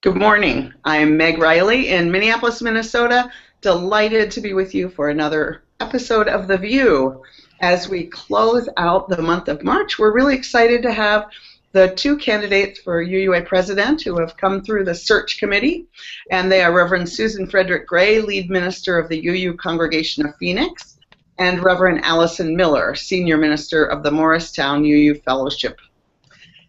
Good morning. I'm Meg Riley in Minneapolis, Minnesota. Delighted to be with you for another episode of The VUU. As we close out the month of March, we're really excited to have the two candidates for UUA president who have come through the search committee, and they are Reverend Susan Frederick-Gray, lead minister of the UU Congregation of Phoenix, and Reverend Alison Miller, senior minister of the Morristown UU Fellowship.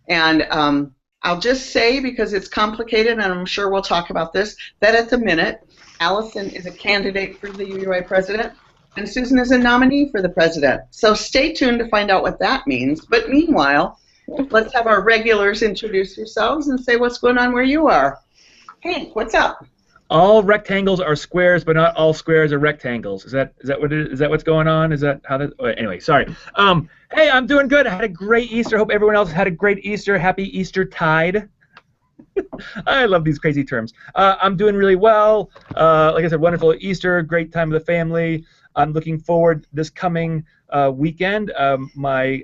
And I'll just say, because it's complicated, and I'm sure we'll talk about this, that at the minute, Alison is a candidate for the UUA president, and Susan is a nominee for the president. So stay tuned to find out what that means. But meanwhile, let's have our regulars introduce yourselves and say what's going on where you are. Hank, what's up? All rectangles are squares, but not all squares are rectangles. Is that what it is? Is that what's going on? Is that how that? Oh, anyway, sorry. Hey, I'm doing good. I had a great Easter. Hope everyone else had a great Easter. Happy Easter tide. I love these crazy terms. I'm doing really well. Like I said, wonderful Easter. Great time with the family. I'm looking forward this coming weekend. My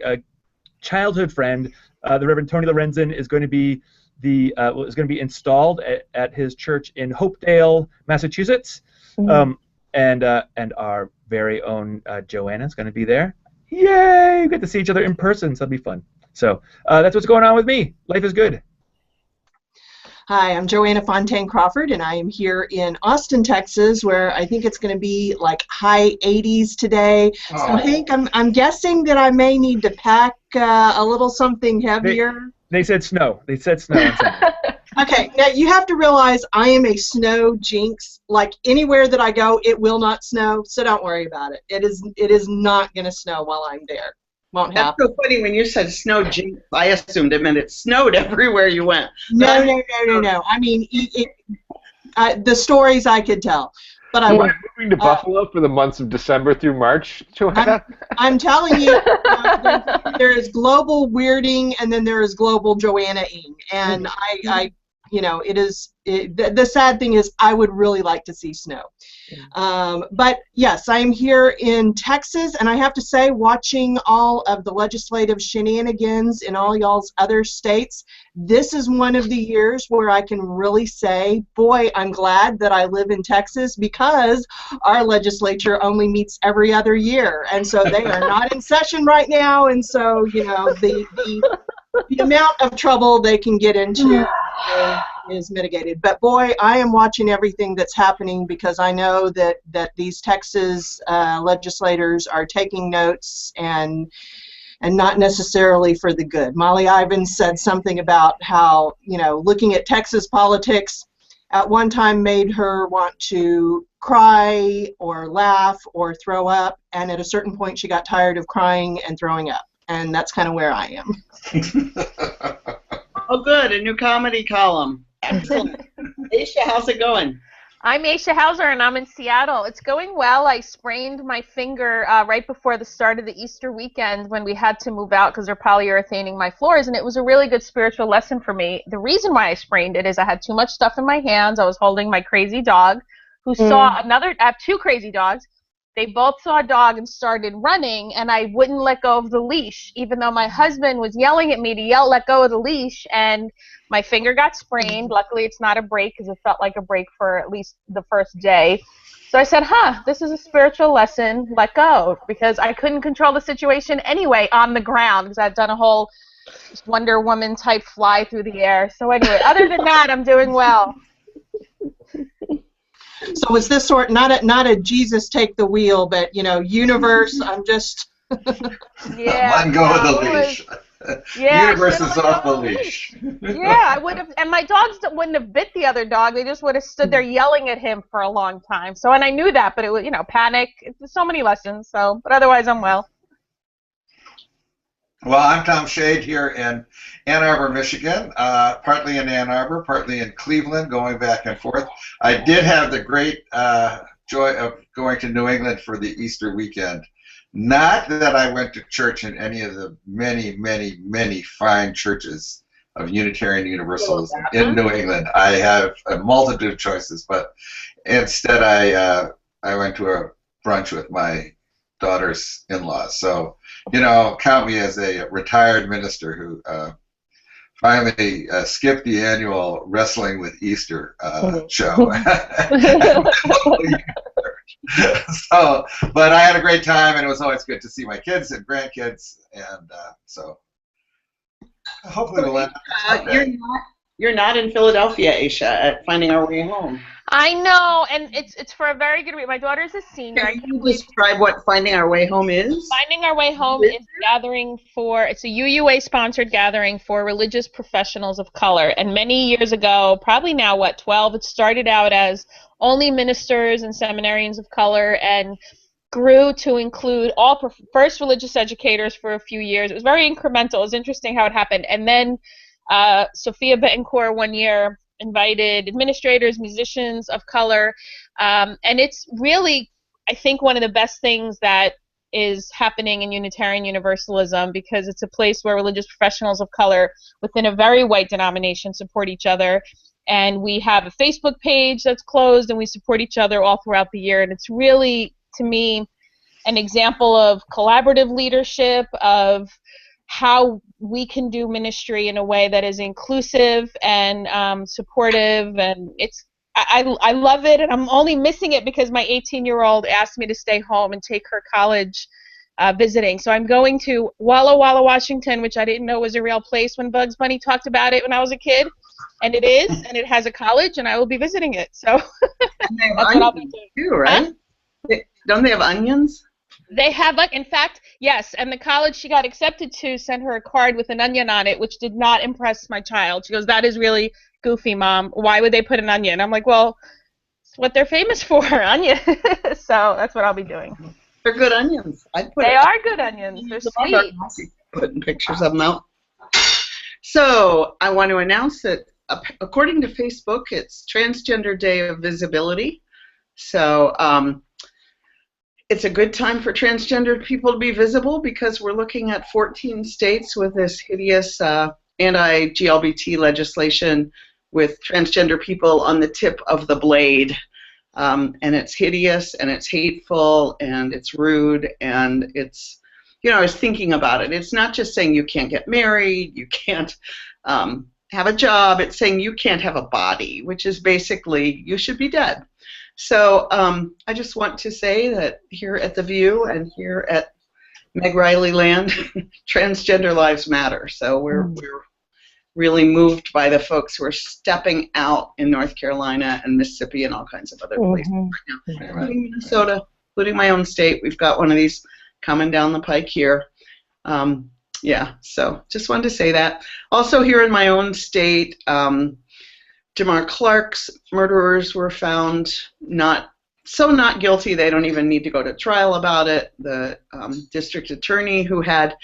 childhood friend, the Reverend Tony Lorenzen, is going to be installed at his church in Hopedale, Massachusetts, and our very own Joanna is going to be there. Yay! We get to see each other in person, so that'll be fun. So that's what's going on with me. Life is good. Hi, I'm Joanna Fontaine Crawford, and I am here in Austin, Texas, where I think it's going to be like high 80s today. Oh. So Hank, I'm guessing that I may need to pack a little something heavier. They said snow. They said snow. Okay, now you have to realize I am a snow jinx. Like anywhere that I go, it will not snow, so don't worry about it. It is not going to snow while I'm there. Won't happen. That's so funny. When you said snow jinx, I assumed it meant it snowed everywhere you went. No. I mean, the stories I could tell. But Am I moving to Buffalo for the months of December through March, Joanna? I'm telling you, there is global weirding, and then there is global Joanna-ing. And the sad thing is I would really like to see snow. But yes, I'm here in Texas, and I have to say, watching all of the legislative shenanigans in all y'all's other states, this is one of the years where I can really say, boy, I'm glad that I live in Texas, because our legislature only meets every other year, and so they are not in session right now, and so the amount of trouble they can get into is mitigated. But boy, I am watching everything that's happening, because I know that these Texas legislators are taking notes, and not necessarily for the good. Molly Ivins said something about how, looking at Texas politics at one time made her want to cry or laugh or throw up, and at a certain point she got tired of crying and throwing up. And that's kind of where I am. Oh, good. A new comedy column. Excellent. Aisha, how's it going? I'm Aisha Hauser, and I'm in Seattle. It's going well. I sprained my finger right before the start of the Easter weekend when we had to move out because they're polyurethaning my floors, and it was a really good spiritual lesson for me. The reason why I sprained it is I had too much stuff in my hands. I was holding my crazy dog, who saw I have two crazy dogs. They both saw a dog and started running, and I wouldn't let go of the leash, even though my husband was yelling at me to let go of the leash, and my finger got sprained. Luckily, it's not a break, because it felt like a break for at least the first day. So I said, this is a spiritual lesson, let go, because I couldn't control the situation anyway on the ground, because I'd done a whole Wonder Woman type fly through the air. So anyway, other than that, I'm doing well. So is this sort not a Jesus take the wheel, but universe? I'm just let go of the leash. Universe is off the leash. Yeah, I would have, and my dogs wouldn't have bit the other dog. They just would have stood there yelling at him for a long time. So, and I knew that, but it was panic. It's so many lessons. So, but otherwise, I'm well. Well, I'm Tom Schade here in Ann Arbor, Michigan, partly in Ann Arbor, partly in Cleveland, going back and forth. I did have the great joy of going to New England for the Easter weekend. Not that I went to church in any of the many, many, many fine churches of Unitarian Universalism in New England. I have a multitude of choices, but instead I went to a brunch with my daughter's in-laws. So, count me as a retired minister who finally skipped the annual Wrestling with Easter show. So, but I had a great time, and it was always good to see my kids and grandkids, and so hopefully we'll end up. You're not in Philadelphia, Aisha, at Finding Our Way Home. I know, and it's for a very good reason. My daughter's a senior. Can you describe what Finding Our Way Home is? Finding Our Way Home is it's a UUA-sponsored gathering for religious professionals of color. And many years ago, probably now, 12, it started out as only ministers and seminarians of color and grew to include all first religious educators for a few years. It was very incremental. It was interesting how it happened. And then Sophia Betancourt one year invited administrators, musicians of color, and it's really, I think, one of the best things that is happening in Unitarian Universalism, because it's a place where religious professionals of color within a very white denomination support each other. And we have a Facebook page that's closed, and we support each other all throughout the year. And it's really, to me, an example of collaborative leadership, of how we can do ministry in a way that is inclusive and supportive, and I love it, and I'm only missing it because my 18-year-old asked me to stay home and take her college visiting. So I'm going to Walla Walla, Washington, which I didn't know was a real place when Bugs Bunny talked about it when I was a kid, and it is, and it has a college, and I will be visiting it. So that's what I'll be doing. Too, right? Huh? Don't they have onions? They have, in fact, yes, and the college she got accepted to sent her a card with an onion on it, which did not impress my child. She goes, "That is really goofy, Mom. Why would they put an onion?" I'm like, well, it's what they're famous for, onion. So that's what I'll be doing. They're good onions. They are good onions. They're sweet. Putting pictures of them out. So I want to announce that according to Facebook, it's Transgender Day of Visibility. So it's a good time for transgender people to be visible, because we're looking at 14 states with this hideous anti-GLBT legislation with transgender people on the tip of the blade. And it's hideous, and it's hateful, and it's rude, and it's, I was thinking about it. It's not just saying you can't get married, you can't have a job. It's saying you can't have a body, which is basically you should be dead. So I just want to say that here at the VUU and here at Meg Riley Land, transgender lives matter. So we're really moved by the folks who are stepping out in North Carolina and Mississippi and all kinds of other places right now, including Minnesota, including my own state. We've got one of these coming down the pike here. Yeah, so just wanted to say that. Also here in my own state, Jamar Clark's murderers were found not guilty. They don't even need to go to trial about it. The district attorney, who had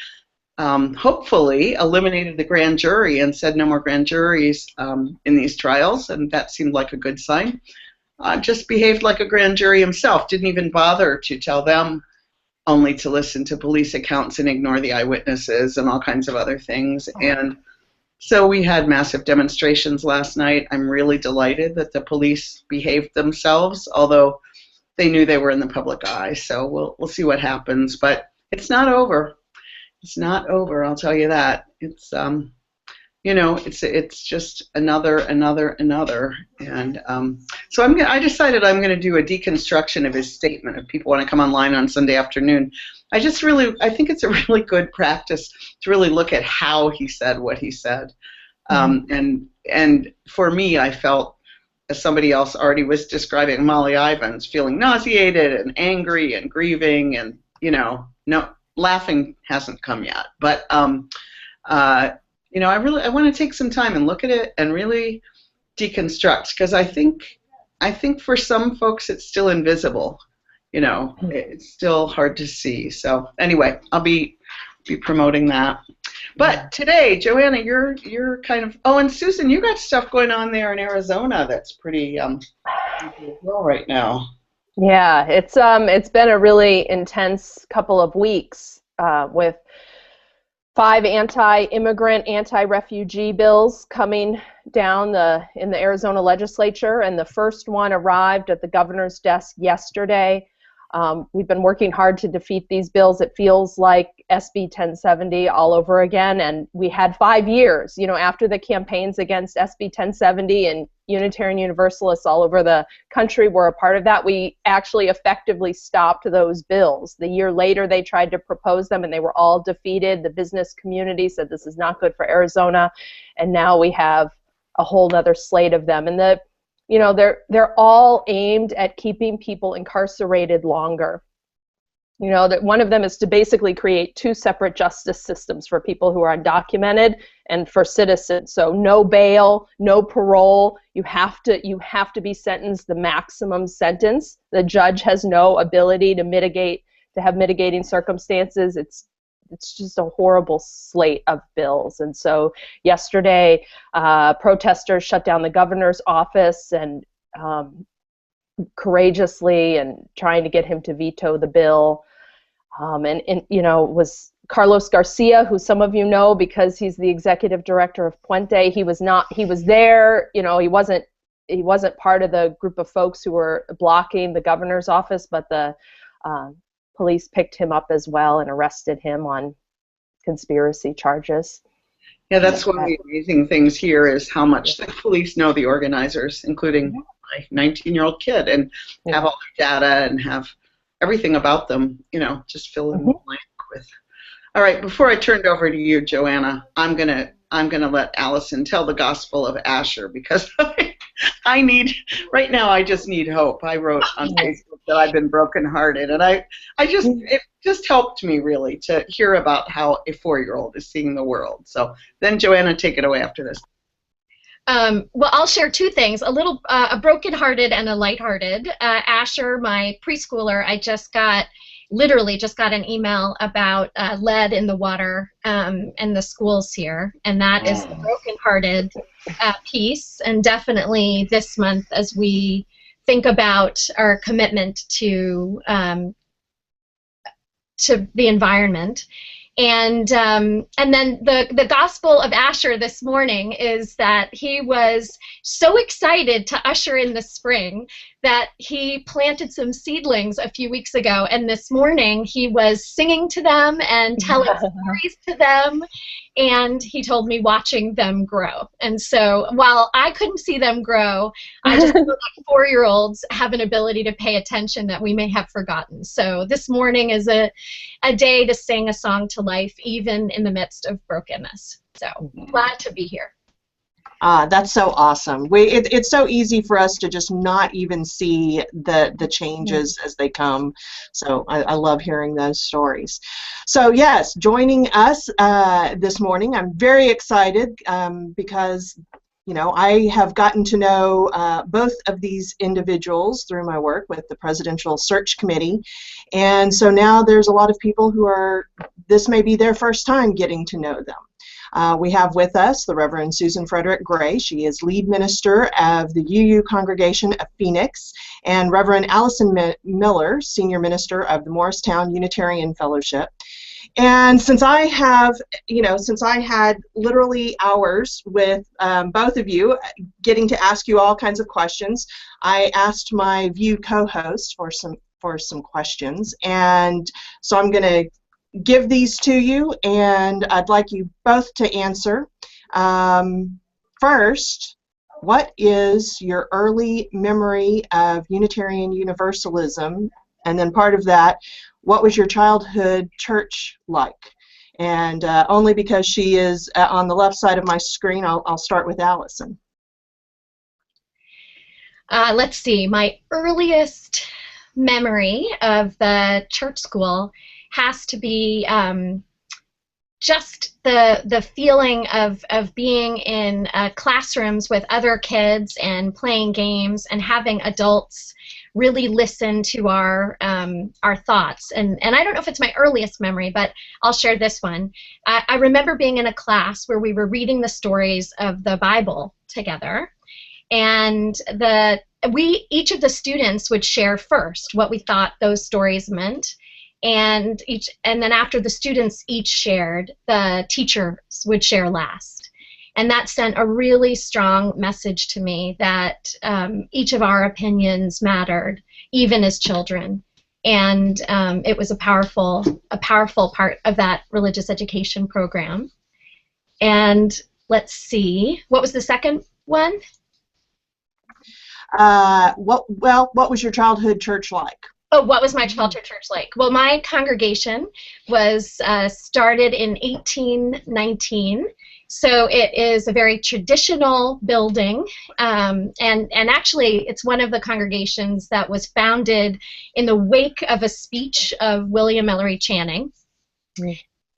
hopefully eliminated the grand jury and said no more grand juries in these trials, and that seemed like a good sign, just behaved like a grand jury himself, didn't even bother to tell them only to listen to police accounts and ignore the eyewitnesses and all kinds of other things. And so we had massive demonstrations last night. I'm really delighted that the police behaved themselves, although they knew they were in the public eye. So we'll see what happens. But it's not over. It's not over, I'll tell you that. It's it's just another. And so I decided I'm going to do a deconstruction of his statement if people want to come online on Sunday afternoon. I think it's a really good practice to really look at how he said what he said. And for me, I felt, as somebody else already was describing, Molly Ivins, feeling nauseated and angry and grieving, and no, laughing hasn't come yet. But I want to take some time and look at it and really deconstruct, because I think for some folks it's still invisible. It's still hard to see. So anyway, I'll be promoting that. But today, Joanna, you're kind of, and Susan, you got stuff going on there in Arizona that's pretty well right now. Yeah, it's been a really intense couple of weeks with 5 anti-immigrant, anti-refugee bills coming down in the Arizona legislature, and the first one arrived at the governor's desk yesterday. We've been working hard to defeat these bills. It feels like SB 1070 all over again, and we had 5 years, you know, after the campaigns against SB 1070, and Unitarian Universalists all over the country were a part of that. We actually effectively stopped those bills. The year later, they tried to propose them, and they were all defeated. The business community said this is not good for Arizona, and now we have a whole other slate of them. And you know, they're all aimed at keeping people incarcerated longer. You know, that one of them is to basically create 2 separate justice systems for people who are undocumented and for citizens. So no bail, no parole. You have to be sentenced the maximum sentence. The judge has no ability to have mitigating circumstances. It's just a horrible slate of bills. And so yesterday, protesters shut down the governor's office and courageously and trying to get him to veto the bill. And you know, was Carlos Garcia, who some of you know because he's the executive director of Puente. He was there, you know, he wasn't part of the group of folks who were blocking the governor's office, but the police picked him up as well and arrested him on conspiracy charges. Yeah, that's one of the amazing things here is how much the police know the organizers, including my 19-year-old kid, and have all their data and have everything about them, you know, just fill in the blank with. All right, before I turn it over to you, Joanna, I'm gonna let Alison tell the gospel of Asher, because I need, right now I just need hope. I wrote on Facebook that I've been brokenhearted, and it just helped me really to hear about how a 4-year-old is seeing the world. So then Joanna, take it away after this. Well, I'll share 2 things, a brokenhearted and a lighthearted. Asher, my preschooler, I literally just got an email about lead in the water in the schools here, and that is the brokenhearted piece, and definitely this month as we think about our commitment to the environment. And then the gospel of Asher this morning is that he was so excited to usher in the spring that he planted some seedlings a few weeks ago, and this morning he was singing to them and telling stories to them, and he told me watching them grow. And so while I couldn't see them grow, I just know that 4-year-olds have an ability to pay attention that we may have forgotten. So this morning is a day to sing a song to life, even in the midst of brokenness. So glad to be here. That's so awesome. It's so easy for us to just not even see the changes as they come. So I love hearing those stories. So yes, joining us this morning, I'm very excited because, you know, I have gotten to know both of these individuals through my work with the Presidential Search Committee, and so now there's a lot of people who this may be their first time getting to know them. We have with us the Reverend Susan Frederick-Gray. She is lead minister of the VUU congregation of Phoenix, and Reverend Alison Miller, senior minister of the Morristown Unitarian Fellowship. And since I had literally hours with both of you, getting to ask you all kinds of questions, I asked my VUU co-host for some questions, and so I'm going to give these to you, and I'd like you both to answer. First, what is your early memory of Unitarian Universalism? And then part of that, what was your childhood church like? And only because she is on the left side of my screen, I'll start with Alison. Let's see, my earliest memory of the church school has to be just the feeling of being in classrooms with other kids and playing games and having adults really listen to our thoughts. And I don't know if it's my earliest memory, but I'll share this one. I remember being in a class where we were reading the stories of the Bible together, and each of the students would share first what we thought those stories meant. And then after the students each shared, the teachers would share last. And that sent a really strong message to me that each of our opinions mattered, even as children. and it was a powerful part of that religious education program. And let's see, what was the second one? What was your childhood church like? Oh, what was my childhood church like? Well, my congregation was started in 1819, so it is a very traditional building, and actually it's one of the congregations that was founded in the wake of a speech of William Ellery Channing.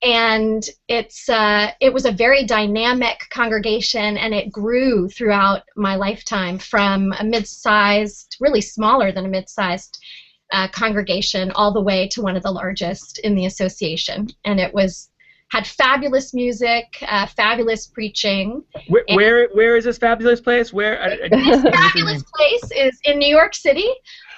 And it was a very dynamic congregation, and it grew throughout my lifetime from a mid-sized, really smaller than a mid-sized congregation, all the way to one of the largest in the association. And it had fabulous music, fabulous preaching. Where is this fabulous place? This fabulous place is in New York City,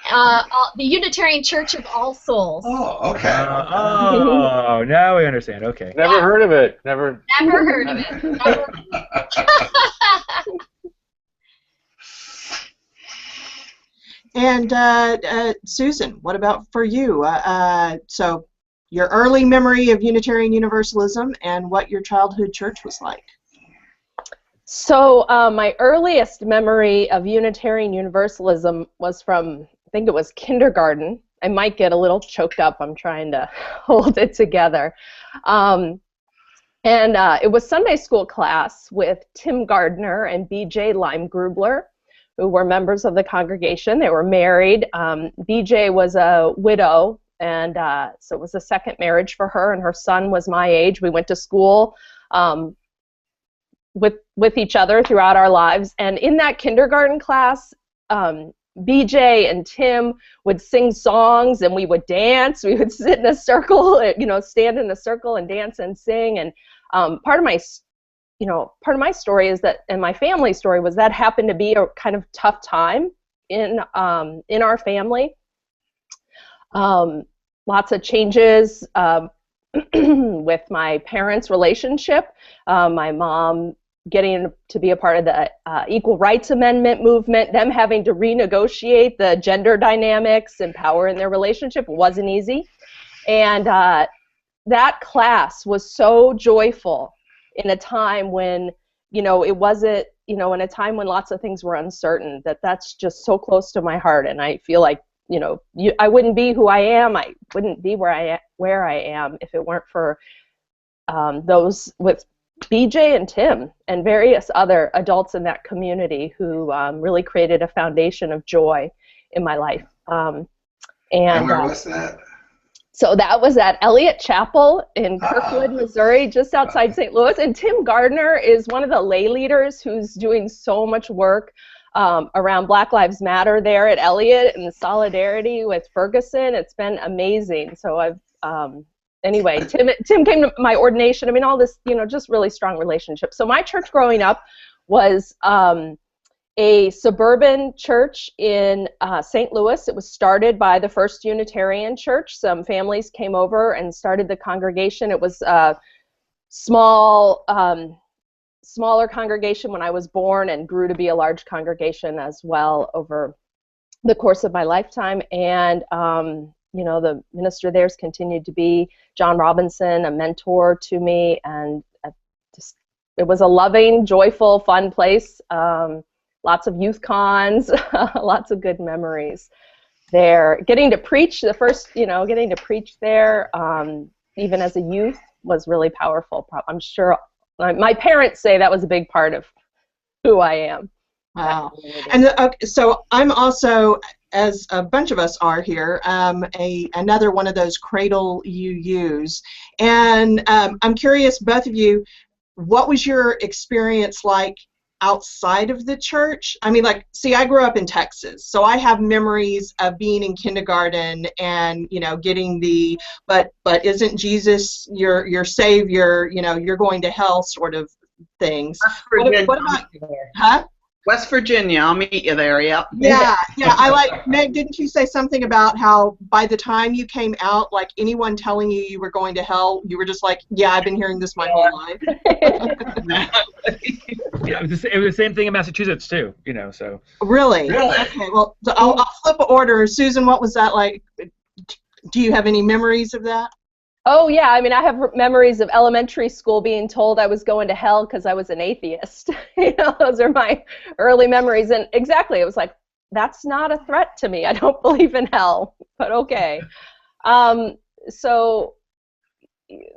the Unitarian Church of All Souls. Oh, okay. Oh, now we understand. Okay. Never heard of it. Never heard of it. Never. And Susan, what about for you? So your early memory of Unitarian Universalism and what your childhood church was like. So my earliest memory of Unitarian Universalism was from, I think it was kindergarten. I might get a little choked up. I'm trying to hold it together. And it was Sunday school class with Tim Gardner and B.J. Lime-Grubler, who were members of the congregation. They were married. B.J. was a widow, and so it was a second marriage for her, and her son was my age. We went to school with each other throughout our lives, and in that kindergarten class, BJ and Tim would sing songs, and we would dance. We would sit in a circle, stand in a circle and dance and sing. And part of my story is that, and my family story was that happened to be a kind of tough time in our family. Lots of changes with my parents' relationship. My mom getting to be a part of the Equal Rights Amendment movement, them having to renegotiate the gender dynamics and power in their relationship wasn't easy. And that class was so joyful in a time when, it wasn't, in a time when lots of things were uncertain, that's just so close to my heart. And I feel like, I wouldn't be who I am. I wouldn't be where I am if it weren't for those with BJ and Tim and various other adults in that community who really created a foundation of joy in my life. And where was that? So that was at Elliott Chapel in Kirkwood, Missouri, just outside St. Louis. And Tim Gardner is one of the lay leaders who's doing so much work around Black Lives Matter there at Elliott and the solidarity with Ferguson. It's been amazing. So I've anyway, Tim came to my ordination. I mean, all this, just really strong relationships. So my church growing up was a suburban church in St. Louis. It was started by the First Unitarian Church. Some families came over and started the congregation. It was a smaller congregation when I was born and grew to be a large congregation as well over the course of my lifetime. And the minister there's continued to be John Robinson, a mentor to me, and it was a loving, joyful, fun place. Lots of youth cons, lots of good memories there. Getting to preach there, even as a youth, was really powerful. I'm sure my parents say that was a big part of who I am. Wow. And so I'm also, as a bunch of us are here, another one of those cradle UUs. And I'm curious, both of you, what was your experience like outside of the church? I mean, I grew up in Texas, so I have memories of being in kindergarten and, getting but isn't Jesus your savior, you're going to hell sort of things. What about, huh? West Virginia, I'll meet you there, yep. Yeah, I like, Meg, didn't you say something about how by the time you came out, anyone telling you were going to hell, you were just like, yeah, I've been hearing this my whole life? Yeah, it was the same thing in Massachusetts too, so. Really? Okay, well, I'll flip an order. Susan, what was that like? Do you have any memories of that? Oh yeah, I mean, I have memories of elementary school being told I was going to hell because I was an atheist. You know, those are my early memories. And exactly, it was like, that's not a threat to me. I don't believe in hell, but okay. So,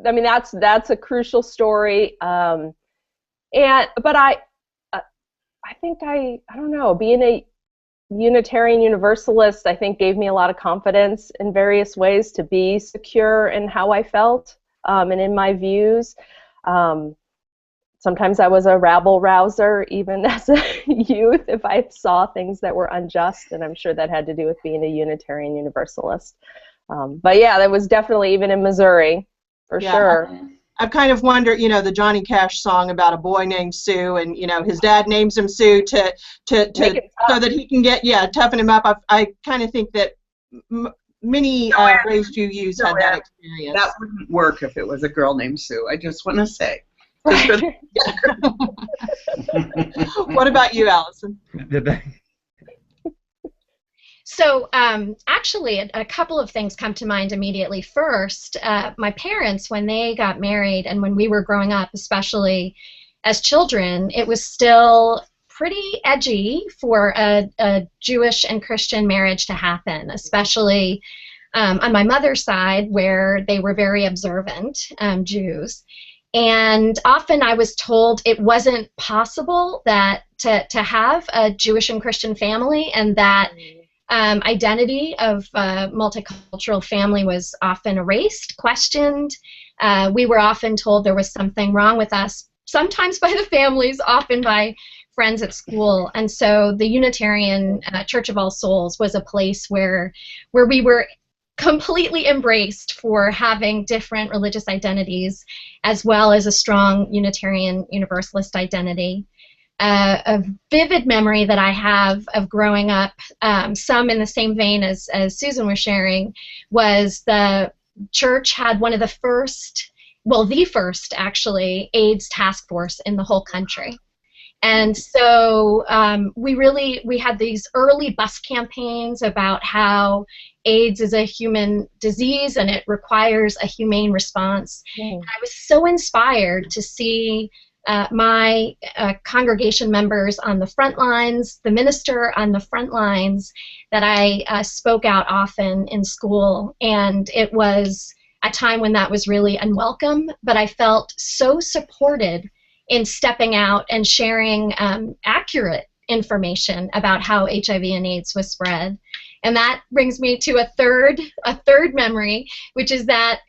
I mean, that's a crucial story. But I think I don't know, being a Unitarian Universalist, I think, gave me a lot of confidence in various ways to be secure in how I felt and in my views. Sometimes I was a rabble-rouser, even as a youth, if I saw things that were unjust, and I'm sure that had to do with being a Unitarian Universalist. But yeah, that was definitely, even in Missouri, for sure. I've kind of wondered, you know, the Johnny Cash song about a boy named Sue, and you know, his dad names him Sue to so that he can get, toughen him up. I kind of think that many raised VUUs had that experience. That wouldn't work if it was a girl named Sue. I just want to say. What about you, Alison? So actually, a couple of things come to mind immediately. First, my parents, when they got married and when we were growing up, especially as children, it was still pretty edgy for a Jewish and Christian marriage to happen, especially on my mother's side, where they were very observant Jews. And often I was told it wasn't possible that to have a Jewish and Christian family, and that identity of multicultural family was often erased, questioned. We were often told there was something wrong with us, sometimes by the families, often by friends at school. And so the Unitarian Church of All Souls was a place where we were completely embraced for having different religious identities, as well as a strong Unitarian Universalist identity. A vivid memory that I have of growing up, some in the same vein as Susan was sharing, was the church had one of the first, well, the first actually, AIDS task force in the whole country. And so we had these early bus campaigns about how AIDS is a human disease and it requires a humane response. And I was so inspired to see my congregation members on the front lines, the minister on the front lines, that I spoke out often in school. And it was a time when that was really unwelcome, but I felt so supported in stepping out and sharing accurate information about how HIV and AIDS was spread. And that brings me to a third memory, which is that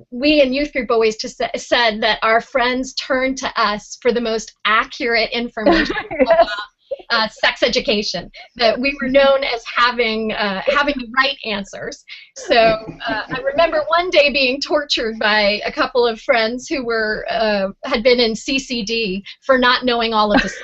we in youth group always just said that our friends turned to us for the most accurate information about sex education, that we were known as having the right answers. So I remember one day being tortured by a couple of friends who had been in CCD for not knowing all of this.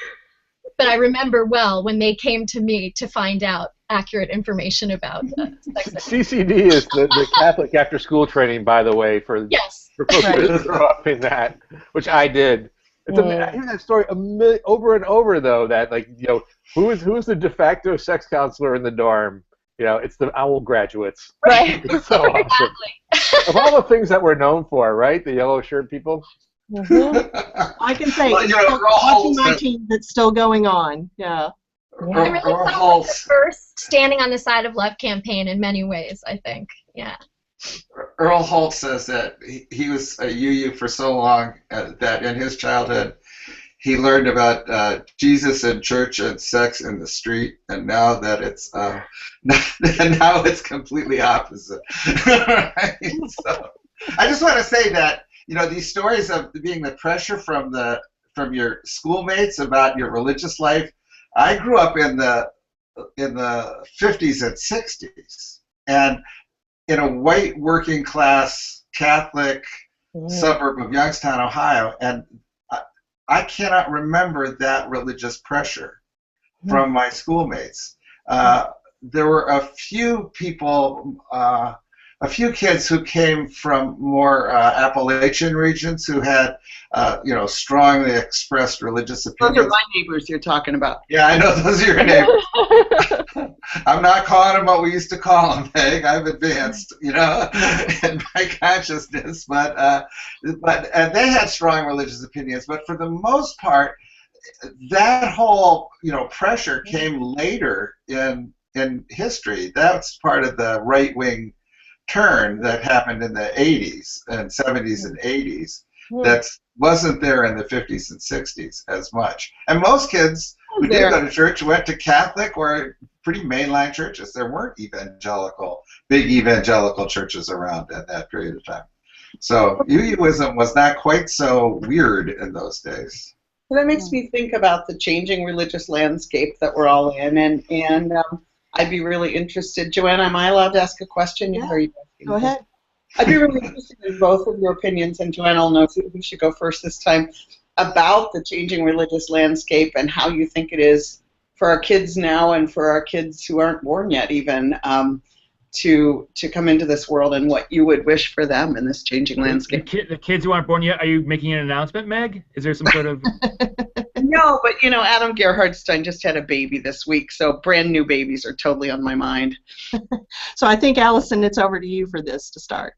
But I remember well when they came to me to find out accurate information about sex education. CCD is the Catholic after-school training, by the way, for folks who grow up in that, which I did. I hear that story over and over, though, that, like, you know, who's the de facto sex counselor in the dorm? You know, it's the OWL graduates. Right. It's so awesome. Of all the things that we're known for, right? The yellow shirt people. I can say, watching my team, that's still going on. Yeah. I really felt like the first Standing on the Side of Love campaign in many ways, I think. Yeah. Earl Holt says that he was a UU for so long that in his childhood he learned about Jesus and church and sex in the street, and now that it's now it's completely opposite. Right? So I just want to say that, you know, these stories of being the pressure from your schoolmates about your religious life. I grew up in the 50s and 60s, and in a white working class Catholic suburb of Youngstown, Ohio, and I cannot remember that religious pressure from my schoolmates. There were a few people a few kids who came from more Appalachian regions who had, strongly expressed religious opinions. Those are my neighbors you're talking about. Yeah, I know those are your neighbors. I'm not calling them what we used to call them, Meg. I've advanced, in my consciousness. But they had strong religious opinions. But for the most part, that whole, pressure came later in history. That's part of the right-wing turn that happened in the 80s and 70s and 80s that wasn't there in the 50s and 60s as much. And most kids who did go to church went to Catholic or pretty mainline churches. There weren't big evangelical churches around at that period of time. So UUism was not quite so weird in those days. Well, that makes me think about the changing religious landscape that we're all in, and I'd be really interested. Joanna, am I allowed to ask a question? Yeah. Or are you Go ahead. I'd be really interested in both of your opinions, and Joanna will know who should go first this time, about the changing religious landscape and how you think it is for our kids now and for our kids who aren't born yet even to come into this world, and what you would wish for them in this changing landscape. The kids who aren't born yet, are you making an announcement, Meg? Is there some sort of... No, but Adam Gerhardstein just had a baby this week, so brand new babies are totally on my mind. So I think, Alison, it's over to you for this to start.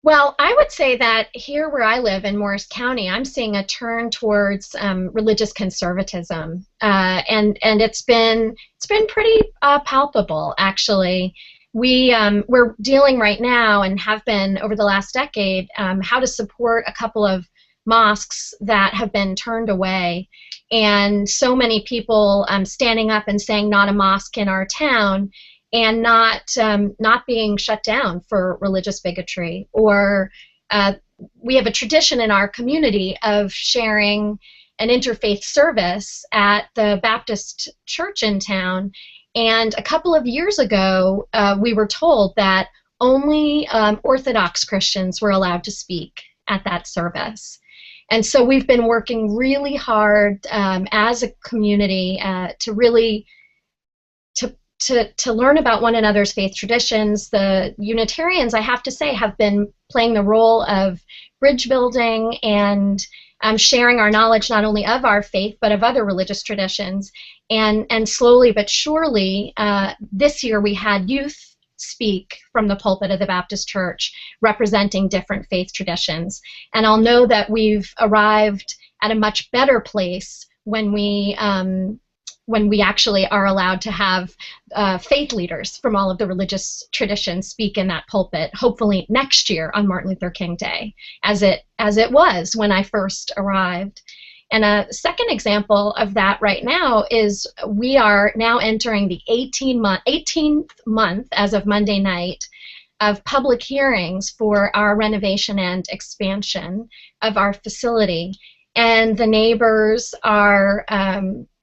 Well, I would say that here where I live in Morris County, I'm seeing a turn towards religious conservatism, and it's been pretty palpable, actually. We're dealing right now, and have been over the last decade, how to support a couple of mosques that have been turned away, and so many people standing up and saying not a mosque in our town, and not being shut down for religious bigotry. Or we have a tradition in our community of sharing an interfaith service at the Baptist church in town, and a couple of years ago we were told that only Orthodox Christians were allowed to speak at that service. And so we've been working really hard as a community to really to learn about one another's faith traditions. The Unitarians, I have to say, have been playing the role of bridge building and sharing our knowledge not only of our faith but of other religious traditions. And slowly but surely, this year we had youth speak from the pulpit of the Baptist Church representing different faith traditions. And I'll know that we've arrived at a much better place when we actually are allowed to have faith leaders from all of the religious traditions speak in that pulpit, hopefully next year on Martin Luther King Day, as it was when I first arrived. And a second example of that right now is we are now entering the 18th month as of Monday night of public hearings for our renovation and expansion of our facility. And the neighbors are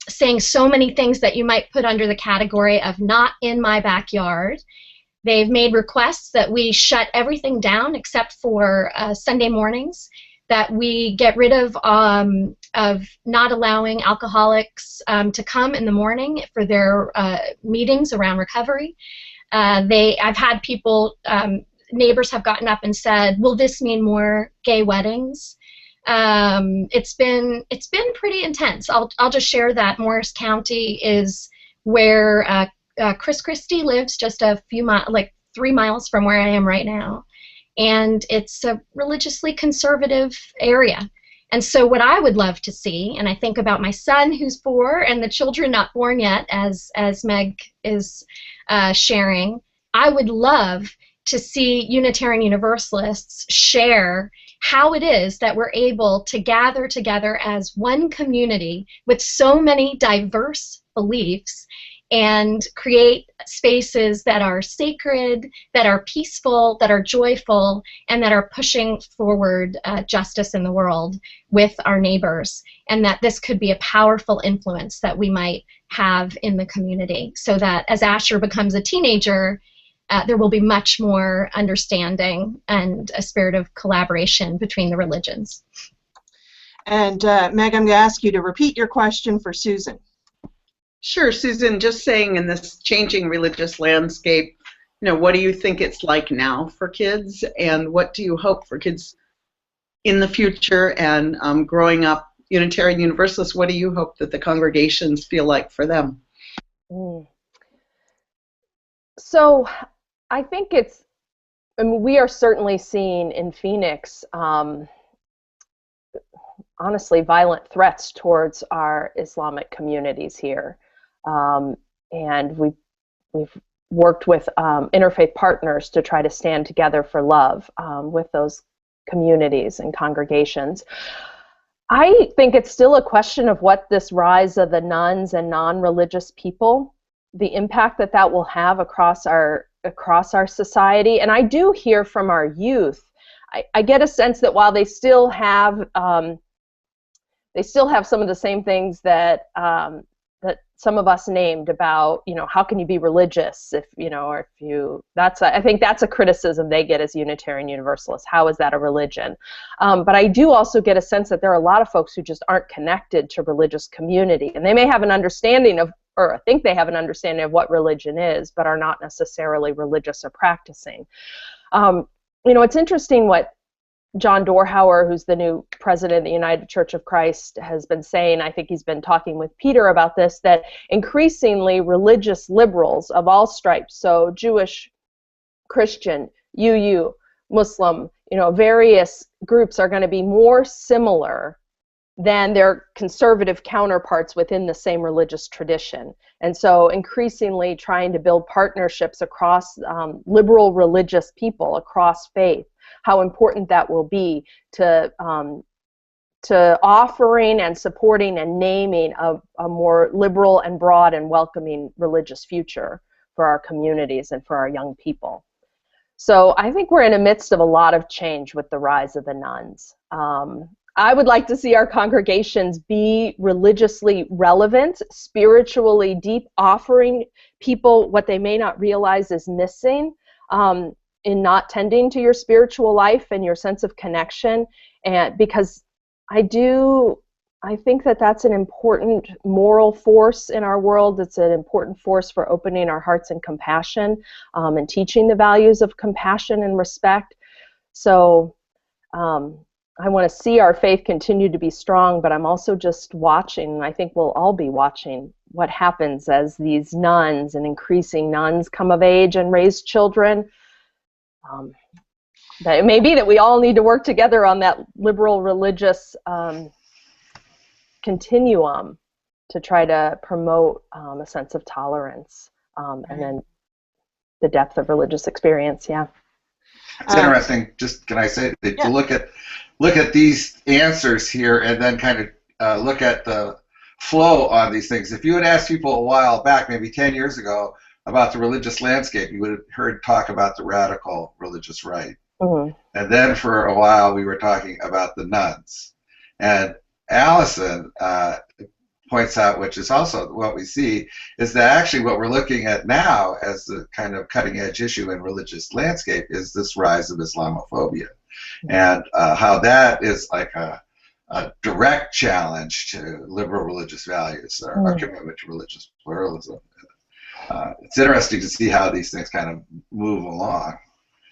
saying so many things that you might put under the category of not in my backyard. They've made requests that we shut everything down except for Sunday mornings, that we get rid of not allowing alcoholics to come in the morning for their meetings around recovery. I've had people, neighbors have gotten up and said, will this mean more gay weddings? It's been pretty intense. I'll just share that Morris County is where Chris Christie lives, just a few miles, like 3 miles from where I am right now, and it's a religiously conservative area. And so what I would love to see, and I think about my son who's 4 and the children not born yet, as Meg is sharing, I would love to see Unitarian Universalists share how it is that we're able to gather together as one community with so many diverse beliefs and create spaces that are sacred, that are peaceful, that are joyful, and that are pushing forward justice in the world with our neighbors, and that this could be a powerful influence that we might have in the community, so that as Asher becomes a teenager, there will be much more understanding and a spirit of collaboration between the religions. And Meg, I'm going to ask you to repeat your question for Susan. Sure, Susan, just saying, in this changing religious landscape, what do you think it's like now for kids, and what do you hope for kids in the future, and growing up Unitarian Universalists, what do you hope that the congregations feel like for them? So I think we are certainly seeing in Phoenix, honestly, violent threats towards our Islamic communities here. And we've worked with interfaith partners to try to stand together for love with those communities and congregations. I think it's still a question of what this rise of the nuns and non-religious people, the impact that will have across our society. And I do hear from our youth, I get a sense that while they still have some of the same things that that some of us named about, how can you be religious if, or if you, I think that's a criticism they get as Unitarian Universalists. How is that a religion? But I do also get a sense that there are a lot of folks who just aren't connected to religious community, and they may have an understanding of, or I think they have an understanding of what religion is, but are not necessarily religious or practicing. It's interesting what John Dorhauer, who's the new president of the United Church of Christ, has been saying. I think he's been talking with Peter about this, that increasingly religious liberals of all stripes, so Jewish, Christian, UU, Muslim, various groups are going to be more similar than their conservative counterparts within the same religious tradition. And so increasingly trying to build partnerships across liberal religious people, across faith, how important that will be to offering and supporting and naming a more liberal and broad and welcoming religious future for our communities and for our young people. So I think we're in the midst of a lot of change with the rise of the nuns. I would like to see our congregations be religiously relevant, spiritually deep, offering people what they may not realize is missing in not tending to your spiritual life and your sense of connection. And because I think that that's an important moral force in our world. It's an important force for opening our hearts and compassion and teaching the values of compassion and respect. So I want to see our faith continue to be strong, but I'm also just watching, and I think we'll all be watching what happens as these nuns and increasing nuns come of age and raise children. That it may be that we all need to work together on that liberal religious continuum to try to promote a sense of tolerance and then the depth of religious experience. Yeah. It's interesting. Just can I say that you look at these answers here and then kind of look at the flow on these things. If you had asked people a while back, maybe 10 years ago, about the religious landscape, you would have heard talk about the radical religious right. Mm-hmm. And then for a while we were talking about the nuns. And Alison points out, which is also what we see, is that actually what we're looking at now as the kind of cutting edge issue in religious landscape is this rise of Islamophobia. Mm-hmm. And how that is like a direct challenge to liberal religious values, our commitment to religious pluralism. It's interesting to see how these things kind of move along.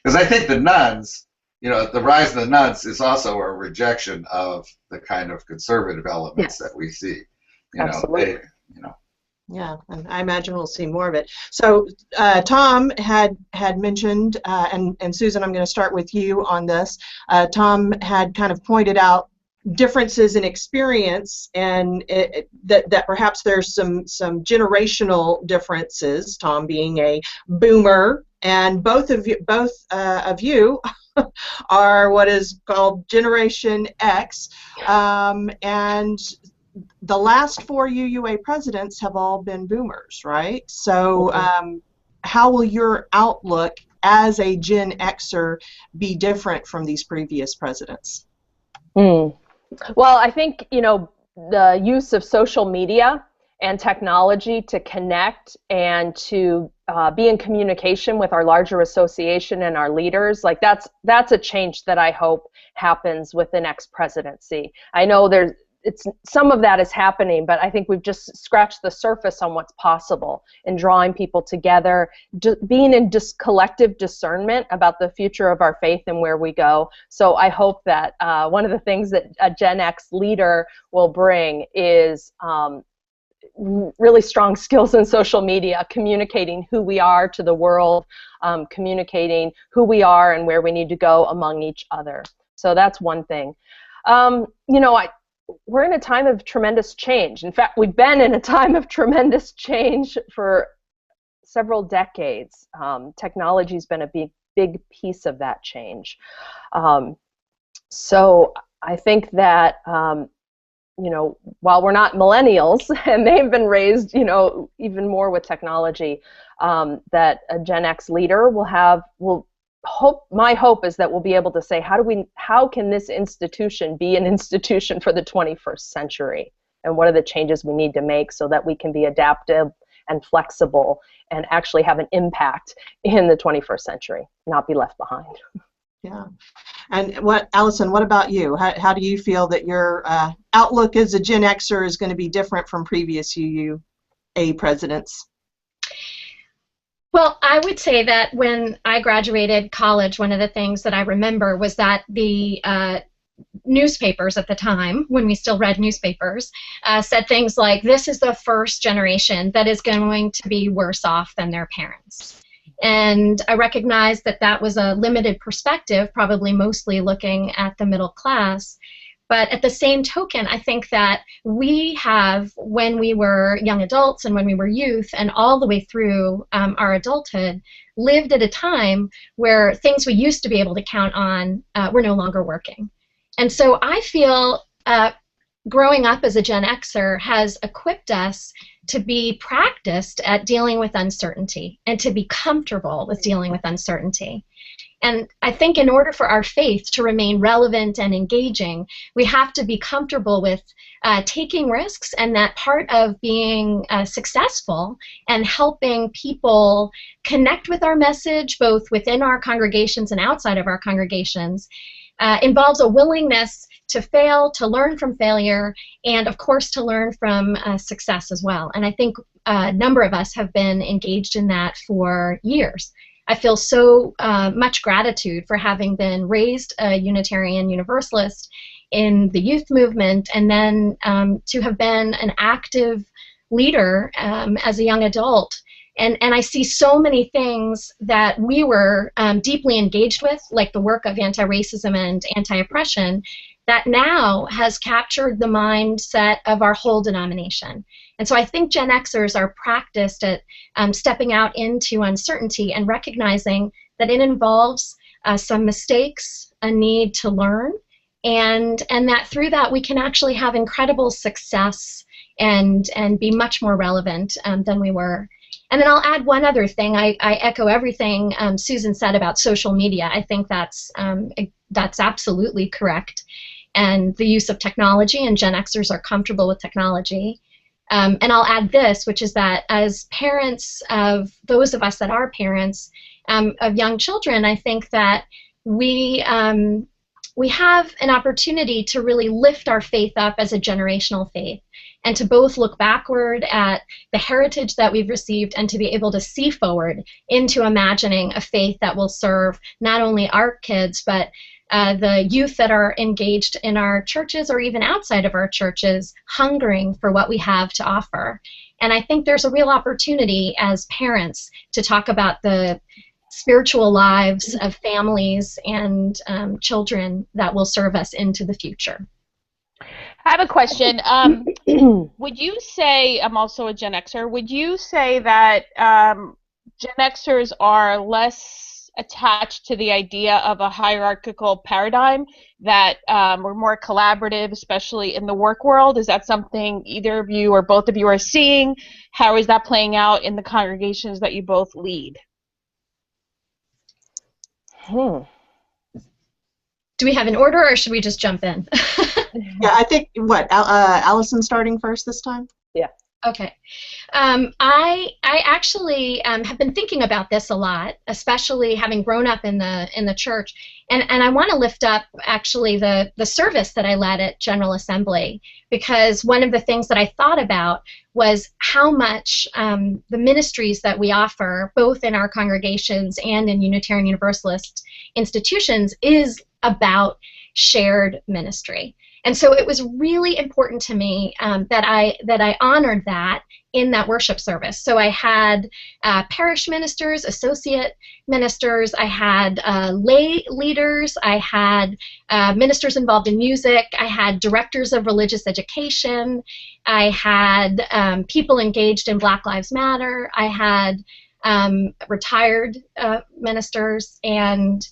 Because I think the nuns, the rise of the nuns is also a rejection of the kind of conservative elements that we see. Absolutely. Yeah, and I imagine we'll see more of it. So Tom had mentioned, and Susan, I'm going to start with you on this. Tom had kind of pointed out differences in experience, and that perhaps there's some generational differences. Tom being a boomer, and both of you are what is called Generation X, and the last 4 UUA presidents have all been boomers, right? So how will your outlook as a Gen Xer be different from these previous presidents? Well, I think, the use of social media and technology to connect and to be in communication with our larger association and our leaders, like that's a change that I hope happens with the next presidency. I know some of that is happening, but I think we've just scratched the surface on what's possible in drawing people together, being in collective discernment about the future of our faith and where we go. So I hope that one of the things that a Gen X leader will bring is really strong skills in social media, communicating who we are to the world, communicating who we are and where we need to go among each other. So that's one thing. We're in a time of tremendous change. In fact, we've been in a time of tremendous change for several decades. Technology's been a big piece of that change. So I think that while we're not millennials, and they've been raised, even more with technology, that a Gen X leader my hope is that we'll be able to say, how can this institution be an institution for the 21st century? And what are the changes we need to make so that we can be adaptive and flexible and actually have an impact in the 21st century, not be left behind. Yeah. And Alison, what about you? How do you feel that your outlook as a Gen Xer is going to be different from previous UUA presidents? Well, I would say that when I graduated college, one of the things that I remember was that the newspapers at the time, when we still read newspapers, said things like, this is the first generation that is going to be worse off than their parents. And I recognized that that was a limited perspective, probably mostly looking at the middle class. But at the same token, I think that we have, when we were young adults and when we were youth and all the way through our adulthood, lived at a time where things we used to be able to count on were no longer working. And so I feel growing up as a Gen Xer has equipped us to be practiced at dealing with uncertainty and to be comfortable with dealing with uncertainty. And I think in order for our faith to remain relevant and engaging, we have to be comfortable with taking risks, and that part of being successful and helping people connect with our message, both within our congregations and outside of our congregations, involves a willingness to fail, to learn from failure, and of course to learn from success as well. And I think a number of us have been engaged in that for years. I feel so much gratitude for having been raised a Unitarian Universalist in the youth movement, and then to have been an active leader as a young adult. And I see so many things that we were deeply engaged with, like the work of anti-racism and anti-oppression, that now has captured the mindset of our whole denomination. And so I think Gen Xers are practiced at stepping out into uncertainty and recognizing that it involves some mistakes, a need to learn, and that through that we can actually have incredible success and be much more relevant than we were. And then I'll add one other thing. I echo everything Susan said about social media. I think that's absolutely correct. And the use of technology, and Gen Xers are comfortable with technology. And I'll add this, which is that as parents of those of us that are parents of young children, I think that we have an opportunity to really lift our faith up as a generational faith, and to both look backward at the heritage that we've received and to be able to see forward into imagining a faith that will serve not only our kids, but the youth that are engaged in our churches or even outside of our churches, hungering for what we have to offer. And I think there's a real opportunity as parents to talk about the spiritual lives of families and children that will serve us into the future. I have a question. Would you say, I'm also a Gen Xer, would you say that Gen Xers are less attached to the idea of a hierarchical paradigm, that we're more collaborative, especially in the work world? Is that something either of you or both of you are seeing? How is that playing out in the congregations that you both lead? Do we have an order, or should we just jump in? Yeah, I think, Alison starting first this time? Yeah. Okay. I actually have been thinking about this a lot, especially having grown up in the church, and I want to lift up actually the service that I led at General Assembly, because one of the things that I thought about was how much the ministries that we offer, both in our congregations and in Unitarian Universalist institutions, is about shared ministry. And so it was really important to me that I honored that in that worship service. So I had parish ministers, associate ministers, I had lay leaders, I had ministers involved in music, I had directors of religious education, I had people engaged in Black Lives Matter, I had retired ministers, and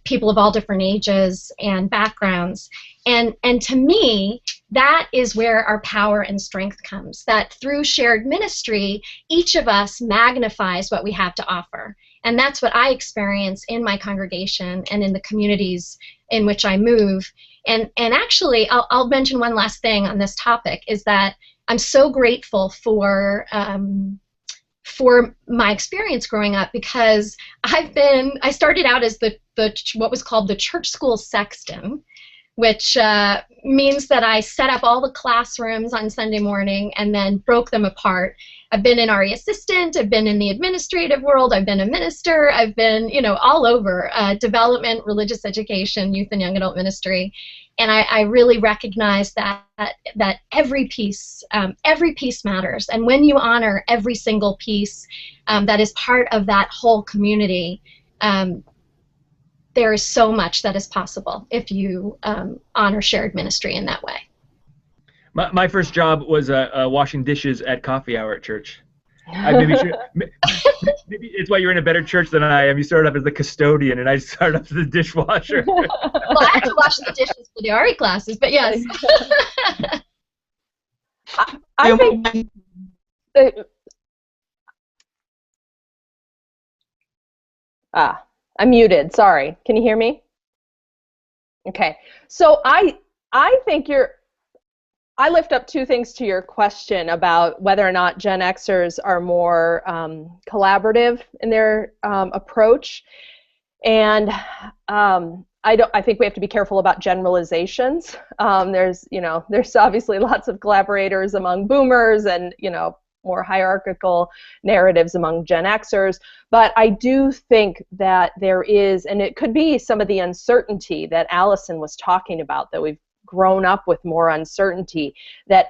people of all different ages and backgrounds. And to me, that is where our power and strength comes, that through shared ministry, each of us magnifies what we have to offer. And that's what I experience in my congregation and in the communities in which I move. And actually, I'll mention one last thing on this topic, is that I'm so grateful for my experience growing up, because I started out as the what was called the church school sexton, which means that I set up all the classrooms on Sunday morning and then broke them apart. I've been an RE assistant, I've been in the administrative world, I've been a minister, I've been, all over, development, religious education, youth and young adult ministry. And I really recognize that every piece matters. And when you honor every single piece that is part of that whole community, there is so much that is possible if you honor shared ministry in that way. My first job was washing dishes at coffee hour at church. Maybe it's why you're in a better church than I am. You started off as the custodian, and I started off as the dishwasher. Well, I had to wash the dishes for the RE classes, but yes. I think I'm muted. Sorry. Can you hear me? Okay. So I think I lift up two things to your question about whether or not Gen Xers are more collaborative in their approach, and I think we have to be careful about generalizations. There's obviously lots of collaborators among boomers, and more hierarchical narratives among Gen Xers, but I do think that there is, and it could be some of the uncertainty that Alison was talking about, that we've grown up with more uncertainty, that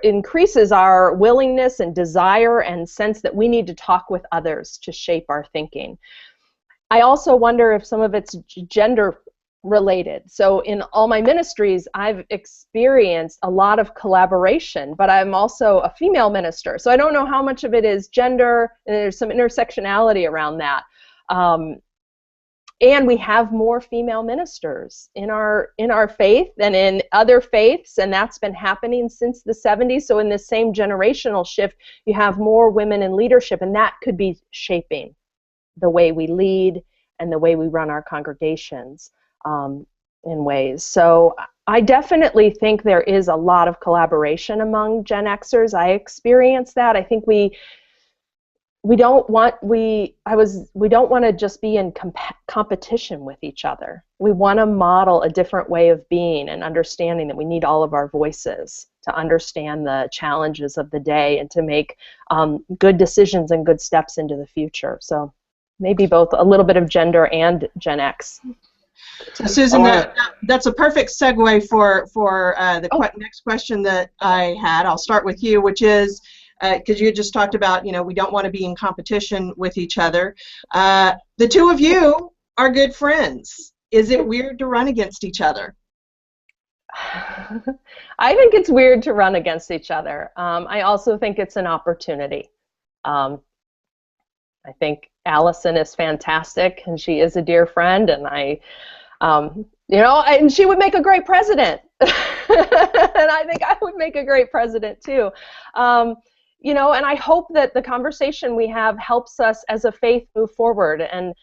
increases our willingness and desire and sense that we need to talk with others to shape our thinking. I also wonder if some of it's gender related. So in all my ministries, I've experienced a lot of collaboration, but I'm also a female minister, so I don't know how much of it is gender, and there's some intersectionality around that. And we have more female ministers in our faith than in other faiths, and that's been happening since the 70s. So in this same generational shift, you have more women in leadership, and that could be shaping the way we lead and the way we run our congregations in ways. So I definitely think there is a lot of collaboration among Gen Xers. I experience that. I think we don't want to just be in competition with each other. We want to model a different way of being, and understanding that we need all of our voices to understand the challenges of the day and to make good decisions and good steps into the future. So maybe both a little bit of gender and Gen X. So Susan, that's a perfect segue for the next question that I had. I'll start with you, which is, because you just talked about, we don't want to be in competition with each other. The two of you are good friends. Is it weird to run against each other? I think it's weird to run against each other. I also think it's an opportunity. I think Alison is fantastic, and she is a dear friend, and and she would make a great president. And I think I would make a great president too. And I hope that the conversation we have helps us as a faith move forward. And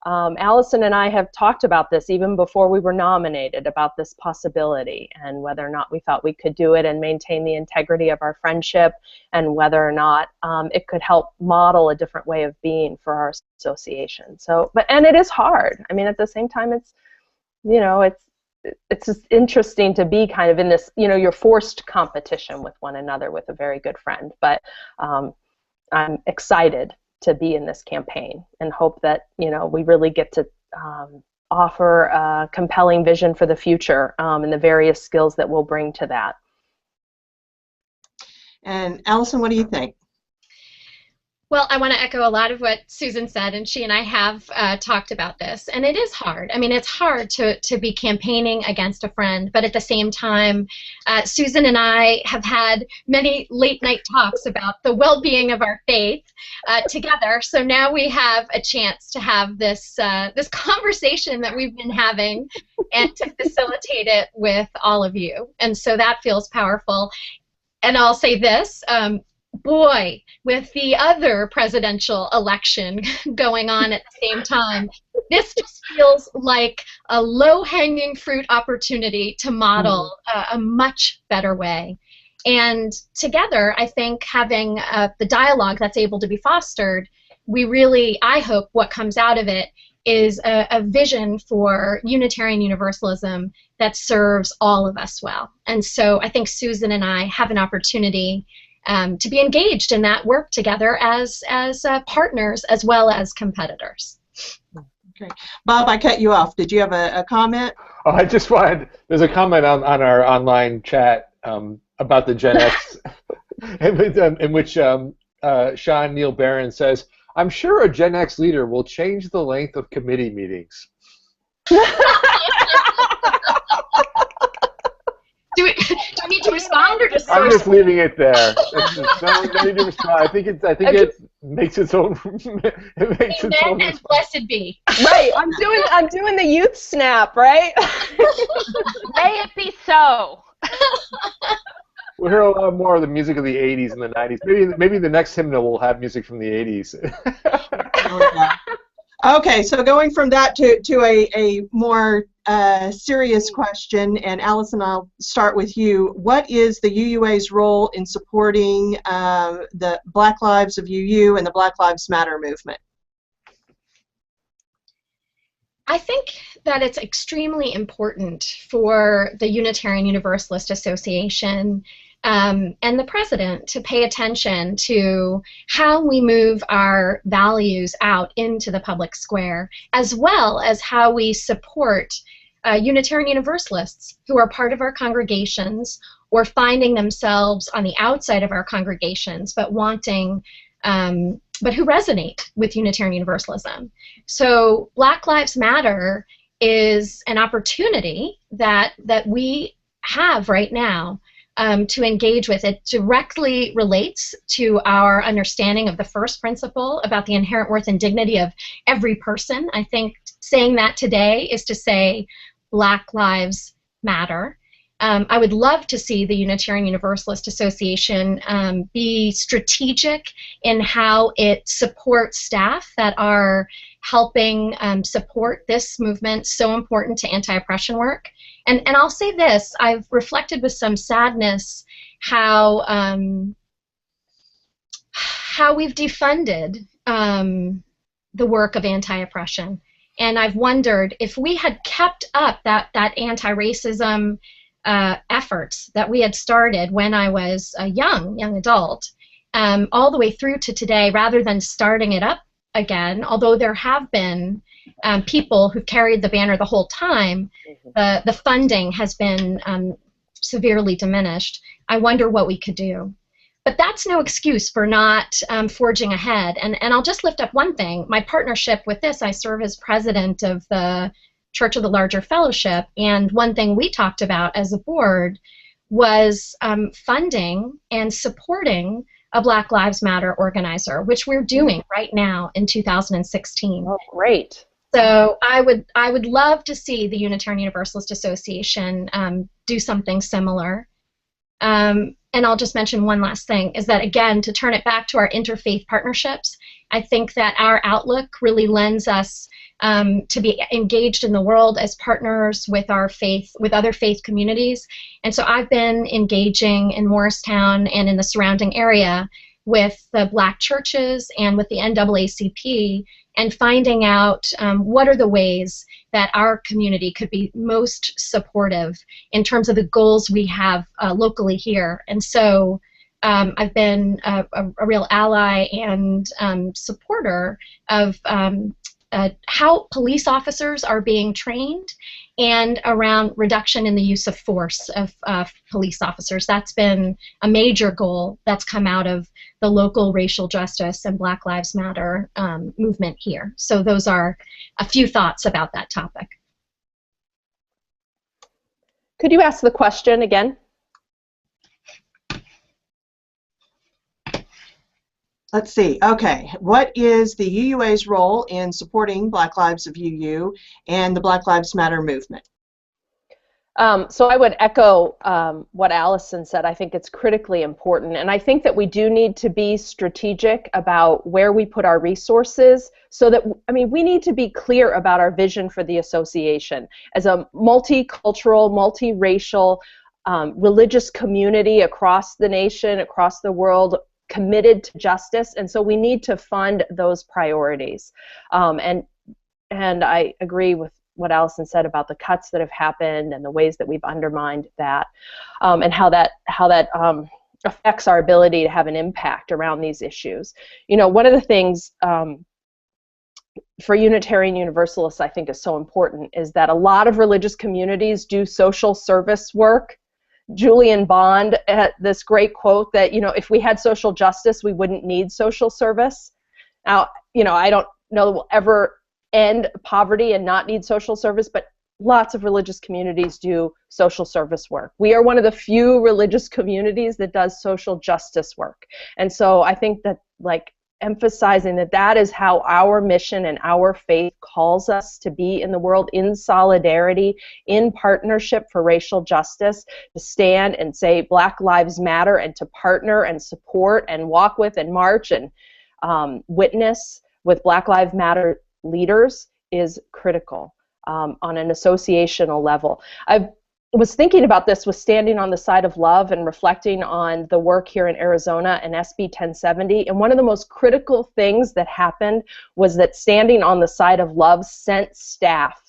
Alison and I have talked about this even before we were nominated, about this possibility and whether or not we thought we could do it and maintain the integrity of our friendship, and whether or not it could help model a different way of being for our association. So, and it is hard. I mean, at the same time, it's, you know, it's just interesting to be kind of in this, you know, you're forced competition with one another with a very good friend. But I'm excited to be in this campaign and hope that, you know, we really get to offer a compelling vision for the future and the various skills that we'll bring to that. And Alison, what do you think? Well, I want to echo a lot of what Susan said, and she and I have talked about this, and it is hard. I mean, it's hard to be campaigning against a friend, but at the same time, Susan and I have had many late-night talks about the well-being of our faith together, so now we have a chance to have this, this conversation that we've been having and to facilitate it with all of you, and so that feels powerful. And I'll say this, boy, with the other presidential election going on at the same time, this just feels like a low-hanging fruit opportunity to model a much better way. And together, I think having the dialogue that's able to be fostered, we really, I hope what comes out of it is a vision for Unitarian Universalism that serves all of us well. And so I think Susan and I have an opportunity to be engaged in that work together as partners as well as competitors. Okay. Bob, I cut you off. Did you have a comment? Oh, I just wanted, there's a comment on our online chat about the Gen X, in which Sean Neil Barron says, "I'm sure a Gen X leader will change the length of committee meetings." Do I need to respond or just? I'm just leaving it there. No need to respond. I think it makes its own. It makes its own. And blessed be. Right. I'm doing the youth snap, right? May it be so. We'll hear a lot more of the music of the 80s and the 90s. Maybe the next hymnal will have music from the 80s. Okay, so going from that to a more serious question, and Alison, I'll start with you. What is the UUA's role in supporting the Black Lives of UU and the Black Lives Matter movement? I think that it's extremely important for the Unitarian Universalist Association and the president to pay attention to how we move our values out into the public square, as well as how we support Unitarian Universalists who are part of our congregations or finding themselves on the outside of our congregations but wanting but who resonate with Unitarian Universalism. So Black Lives Matter is an opportunity that we have right now to engage with. It directly relates to our understanding of the first principle about the inherent worth and dignity of every person. I think saying that today is to say Black Lives Matter. I would love to see the Unitarian Universalist Association be strategic in how it supports staff that are helping support this movement so important to anti-oppression work. And I'll say this, I've reflected with some sadness how we've defunded the work of anti-oppression. And I've wondered if we had kept up that anti-racism efforts that we had started when I was a young adult, all the way through to today, rather than starting it up again, although there have been people who've carried the banner the whole time, the funding has been severely diminished. I wonder what we could do. But that's no excuse for not forging ahead. And I'll just lift up one thing. My partnership with this, I serve as president of the Church of the Larger Fellowship, and one thing we talked about as a board was funding and supporting a Black Lives Matter organizer, which we're doing right now in 2016. Oh, great. So I would love to see the Unitarian Universalist Association do something similar. And I'll just mention one last thing, is that, again, to turn it back to our interfaith partnerships, I think that our outlook really lends us to be engaged in the world as partners with our faith, with other faith communities. And so I've been engaging in Morristown and in the surrounding area with the Black churches and with the NAACP, and finding out what are the ways that our community could be most supportive in terms of the goals we have locally here. And so I've been a real ally and supporter of how police officers are being trained and around reduction in the use of force of police officers. That's been a major goal that's come out of the local racial justice and Black Lives Matter movement here. So those are a few thoughts about that topic. Could you ask the question again? Let's see. Okay, what is the UUA's role in supporting Black Lives of UU and the Black Lives Matter movement? So I would echo what Alison said. I think it's critically important, and I think that we do need to be strategic about where we put our resources, so that, I mean, we need to be clear about our vision for the association as a multicultural, multiracial, religious community across the nation, across the world, committed to justice, and so we need to fund those priorities. And I agree with what Alison said about the cuts that have happened and the ways that we've undermined that, and how that affects our ability to have an impact around these issues. You know, one of the things for Unitarian Universalists I think is so important is that a lot of religious communities do social service work. Julian Bond had this great quote that, you know, if we had social justice, we wouldn't need social service. Now, you know, I don't know that we'll ever end poverty and not need social service, but lots of religious communities do social service work. We are one of the few religious communities that does social justice work. And so I think that, like, emphasizing that that is how our mission and our faith calls us to be in the world, in solidarity, in partnership for racial justice, to stand and say Black Lives Matter, and to partner and support and walk with and march and witness with Black Lives Matter leaders is critical on an associational level. I was thinking about this with Standing on the Side of Love and reflecting on the work here in Arizona and SB 1070, and one of the most critical things that happened was that Standing on the Side of Love sent staff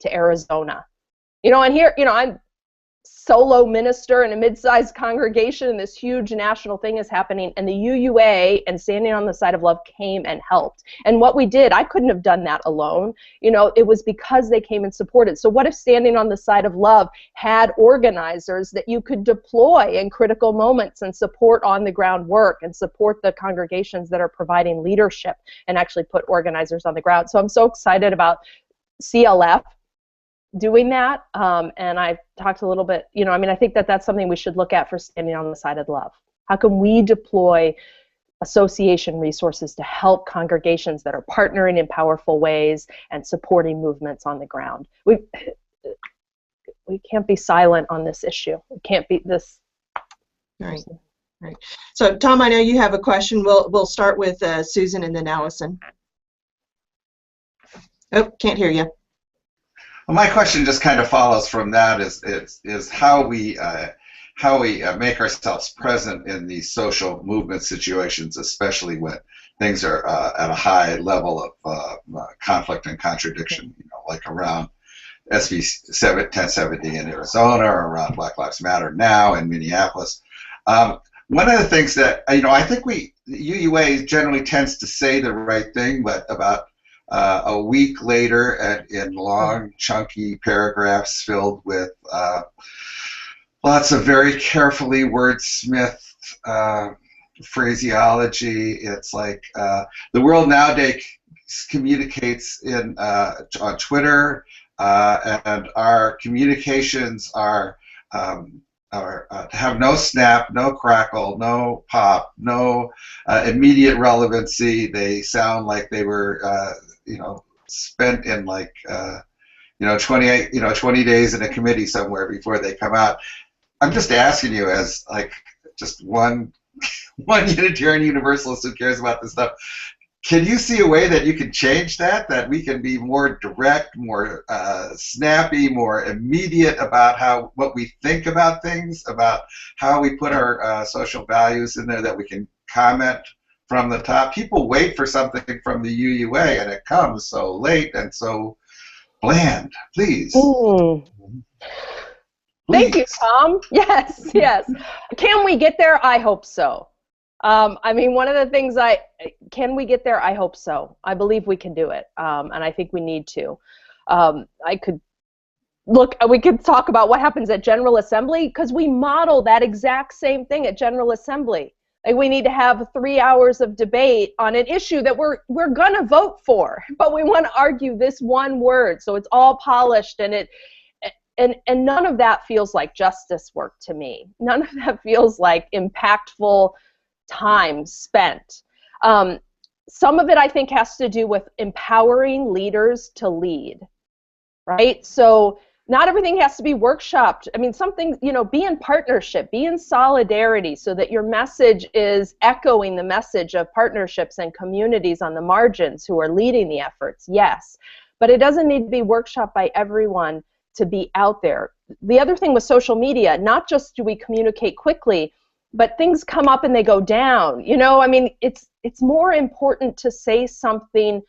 to Arizona. You know, and here, you know, I'm solo minister in a mid-sized congregation, and this huge national thing is happening, and the UUA and Standing on the Side of Love came and helped. And what we did, I couldn't have done that alone. You know, it was because they came and supported. So what if Standing on the Side of Love had organizers that you could deploy in critical moments and support on the ground work and support the congregations that are providing leadership and actually put organizers on the ground? So I'm so excited about CLF doing that, and I talked a little bit, you know, I mean, I think that that's something we should look at for Standing on the Side of Love. How can we deploy association resources to help congregations that are partnering in powerful ways and supporting movements on the ground? We can't be silent on this issue. We can't be this. Right. Right. So Tom, I know you have a question. We'll start with Susan and then Alison. Oh, can't hear you. Well, my question just kind of follows from that is how we make ourselves present in these social movement situations, especially when things are at a high level of conflict and contradiction, you know, like around SB 1070 in Arizona, or around Black Lives Matter now in Minneapolis. One of the things that, you know, I think the UUA generally tends to say the right thing, but about a week later, in long, chunky paragraphs filled with lots of very carefully wordsmithed phraseology. It's like the world nowadays communicates on Twitter, and our communications are have no snap, no crackle, no pop, no immediate relevancy. They sound like they were you know, spent in like 20 days in a committee somewhere before they come out. I'm just asking you, as like just one Unitarian Universalist who cares about this stuff, can you see a way that you can change that? That we can be more direct, more snappy, more immediate about what we think about things, about how we put our social values in there, that we can comment from the top. People wait for something from the UUA, and it comes so late and so bland. Please. Thank you, Tom. Yes, yes. Can we get there? I hope so. I mean, one of the things can we get there? I hope so. I believe we can do it, and I think we need to. We could talk about what happens at General Assembly, because we model that exact same thing at General Assembly. Like, we need to have 3 hours of debate on an issue that we're gonna vote for, but we want to argue this one word, so it's all polished, and none of that feels like justice work to me. None of that feels like impactful time spent. Some of it, I think, has to do with empowering leaders to lead, right? So not everything has to be workshopped. I mean, something, be in partnership, be in solidarity, so that your message is echoing the message of partnerships and communities on the margins who are leading the efforts, yes. But it doesn't need to be workshopped by everyone to be out there. The other thing with social media, not just do we communicate quickly, but things come up and they go down. I mean, it's more important to say something.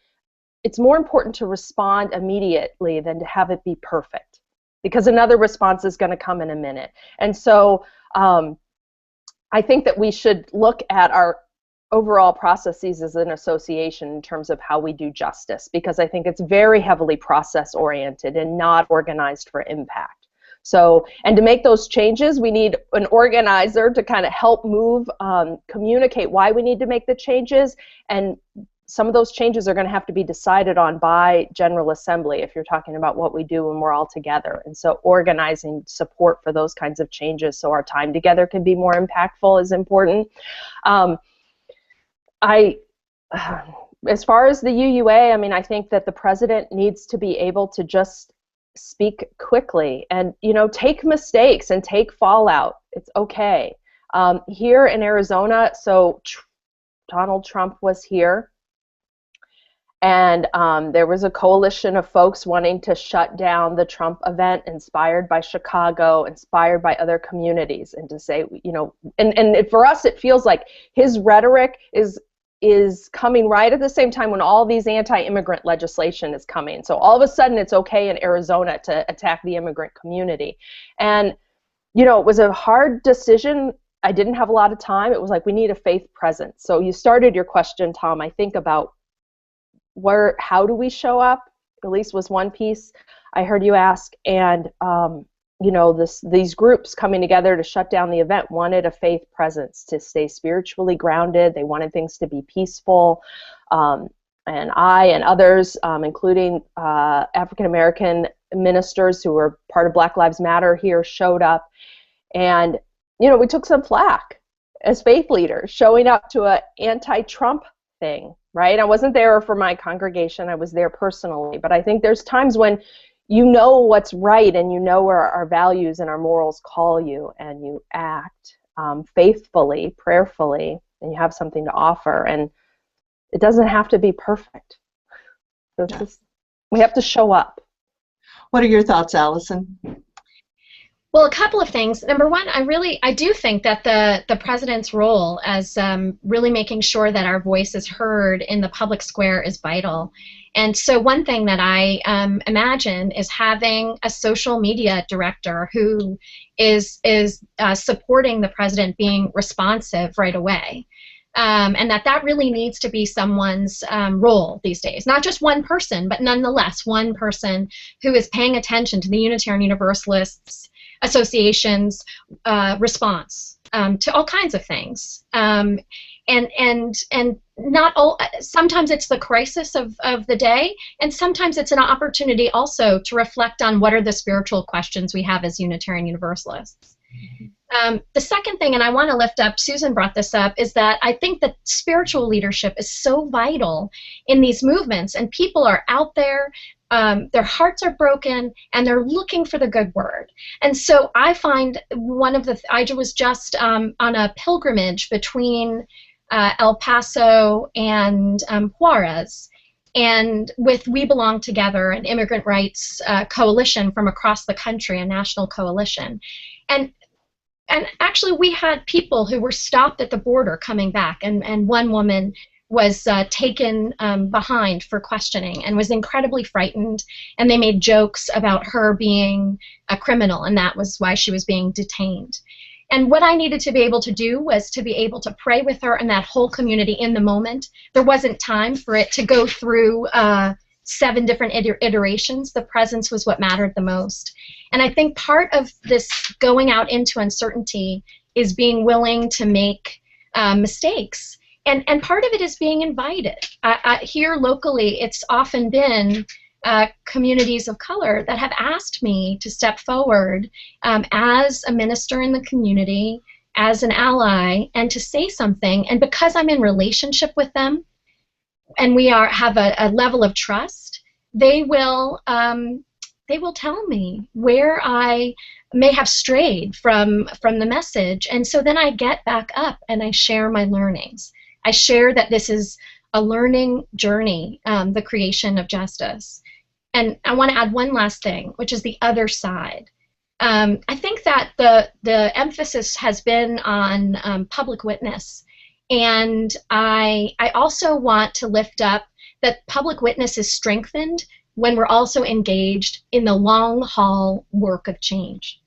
It's more important to respond immediately than to have it be perfect, because another response is going to come in a minute. And so I think that we should look at our overall processes as an association in terms of how we do justice, because I think it's very heavily process-oriented and not organized for impact. So, and to make those changes, we need an organizer to kind of help move, communicate why we need to make the changes, and some of those changes are going to have to be decided on by General Assembly if you're talking about what we do when we're all together. And so organizing support for those kinds of changes so our time together can be more impactful is important. As far as the UUA, I mean, I think that the president needs to be able to just speak quickly and, take mistakes and take fallout. It's okay. Here in Arizona, so Donald Trump was here, and there was a coalition of folks wanting to shut down the Trump event, inspired by Chicago, inspired by other communities, and to say, and for us it feels like his rhetoric is coming right at the same time when all these anti-immigrant legislation is coming. So all of a sudden it's okay in Arizona to attack the immigrant community. And, it was a hard decision. I didn't have a lot of time. It was like, we need a faith presence. So you started your question, Tom, I think, about how do we show up? At least was one piece I heard you ask. And, these groups coming together to shut down the event wanted a faith presence to stay spiritually grounded. They wanted things to be peaceful. And I and others, including African-American ministers who were part of Black Lives Matter here, showed up. And, we took some flack as faith leaders, showing up to an anti-Trump thing, right? I wasn't there for my congregation. I was there personally. But I think there's times when you know what's right, and you know where our values and our morals call you, and you act faithfully, prayerfully, and you have something to offer. And it doesn't have to be perfect. So we have to show up. What are your thoughts, Alison? Well, a couple of things. Number one, I do think that the president's role as really making sure that our voice is heard in the public square is vital. And so one thing that I imagine is having a social media director who is supporting the president being responsive right away. And that really needs to be someone's role these days. Not just one person, but nonetheless one person who is paying attention to the Unitarian Universalists Association's response to all kinds of things. And not all, sometimes it's the crisis of the day, and sometimes it's an opportunity also to reflect on what are the spiritual questions we have as Unitarian Universalists. The second thing, and I want to lift up, Susan brought this up, is that I think that spiritual leadership is so vital in these movements, and people are out there, their hearts are broken, and they're looking for the good word. And so I find I was just on a pilgrimage between El Paso, and Juarez. And with We Belong Together, an immigrant rights coalition from across the country, a national coalition. And actually, we had people who were stopped at the border coming back, and one woman was taken behind for questioning and was incredibly frightened, and they made jokes about her being a criminal, and that was why she was being detained. And what I needed to be able to do was to be able to pray with her and that whole community in the moment. There wasn't time for it to go through 7 different iterations. The presence was what mattered the most. And I think part of this going out into uncertainty is being willing to make mistakes. And part of it is being invited. Here locally, it's often been communities of color that have asked me to step forward as a minister in the community, as an ally, and to say something. And because I'm in relationship with them, and we have a level of trust, they will tell me where I may have strayed from the message. And so then I get back up and I share my learnings. I share that this is a learning journey, the creation of justice. And I want to add one last thing, which is the other side. I think that the emphasis has been on public witness. And I also want to lift up that public witness is strengthened when we're also engaged in the long haul work of change.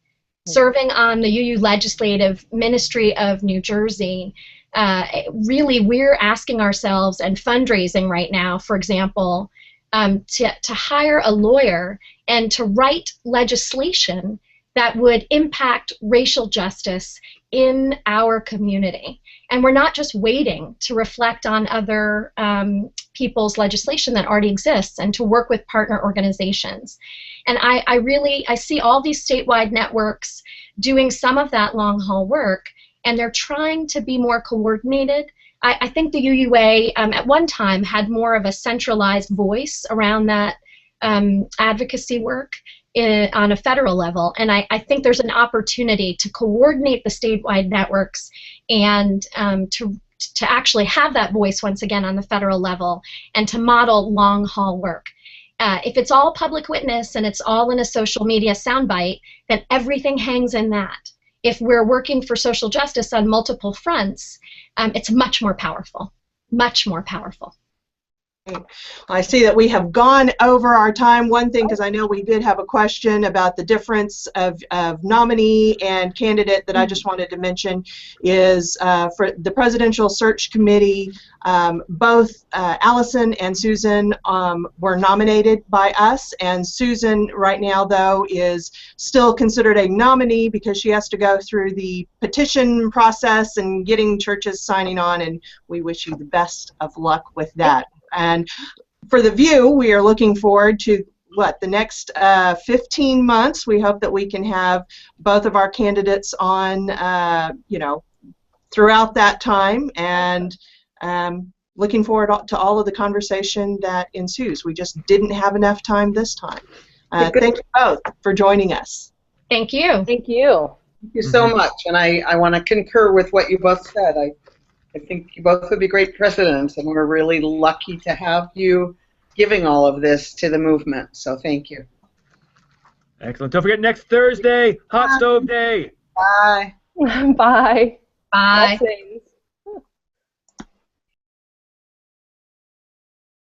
Serving on the UU Legislative Ministry of New Jersey, really we're asking ourselves and fundraising right now, for example, to hire a lawyer and to write legislation that would impact racial justice in our community. And we're not just waiting to reflect on other people's legislation that already exists and to work with partner organizations. And I see all these statewide networks doing some of that long haul work, and they're trying to be more coordinated. I think the UUA at one time had more of a centralized voice around that advocacy work on a federal level, and I think there's an opportunity to coordinate the statewide networks and to actually have that voice once again on the federal level and to model long haul work. If it's all public witness and it's all in a social media soundbite, then everything hangs in that. If we're working for social justice on multiple fronts, it's much more powerful, much more powerful. I see that we have gone over our time. One thing, because I know we did have a question about the difference of nominee and candidate that I just wanted to mention is for the Presidential Search Committee, both Alison and Susan were nominated by us, and Susan right now, though, is still considered a nominee because she has to go through the petition process and getting churches signing on, and we wish you the best of luck with that. And for the VUU, we are looking forward to the next 15 months. We hope that we can have both of our candidates on, throughout that time, and looking forward to all of the conversation that ensues. We just didn't have enough time this time. Thank you both for joining us. Thank you. Thank you. Thank you so much, and I want to concur with what you both said. I think you both would be great presidents, and we're really lucky to have you giving all of this to the movement. So thank you. Excellent. Don't forget next Thursday, Hot Stove Day. Bye. Bye. Bye. Blessings.